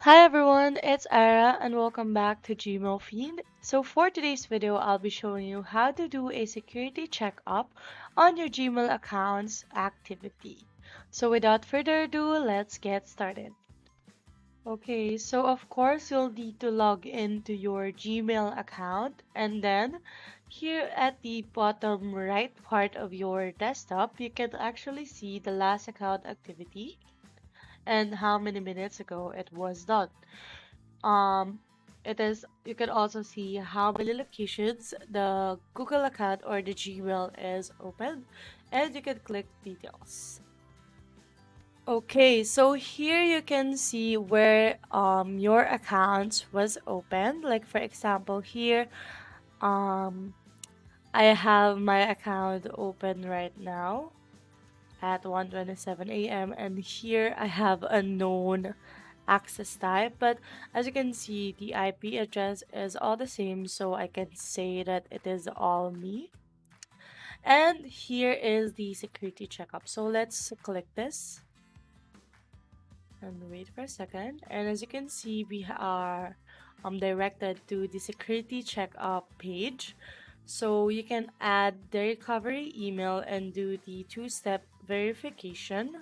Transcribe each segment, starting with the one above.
Hi everyone, it's Ara and welcome back to gmailfiend. So for today's video, I'll be showing you how to do a security checkup on your Gmail account's activity. So without further ado, let's get started. Okay, so of course you'll need to log into your Gmail account and then here at the bottom right part of your desktop, you can actually see the last account activity and how many minutes ago it was done. Um, it is you can also see how many locations the Google account or the Gmail is open, and you can click details. Okay, so here you can see where your account was opened. Like for example, here um I have my account open right now at 1:27 a.m. and here I have a known access type, but as you can see the IP address is all the same, so I can say that it is all me. And here is the security checkup, so let's click this and wait for a second, and as you can see we are directed to the security checkup page. So you can add the recovery email and do the two-step verification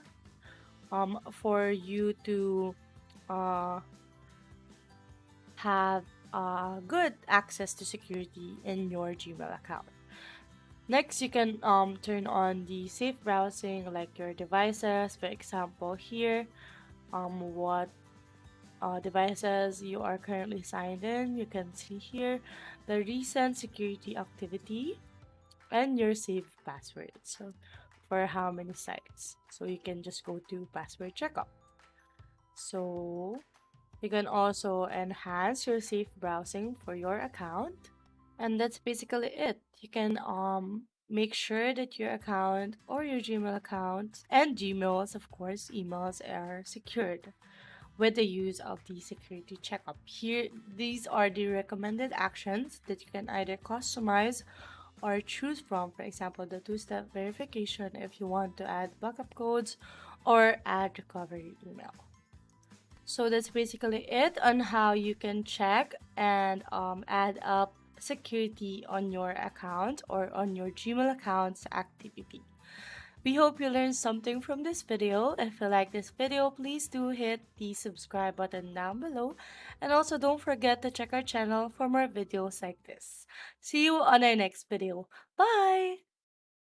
for you to uh, have good access to security in your Gmail account. Next, you can turn on the safe browsing like your devices. For example, here, what devices you are currently signed in. You can see here the recent security activity and your saved password. So, for how many sites. So, you can just go to password checkup. So, you can also enhance your safe browsing for your account. And that's basically it. You can make sure that your account or your Gmail account and Gmails, of course, emails are secured with the use of the security checkup. Here, these are the recommended actions that you can either customize or choose from. For example, the two-step verification if you want to add backup codes or add recovery email. So that's basically it on how you can check and add up security on your account or on your Gmail account's activity. We hope you learned something from this video. If you like this video, please do hit the subscribe button down below. And also don't forget to check our channel for more videos like this. See you on our next video. Bye!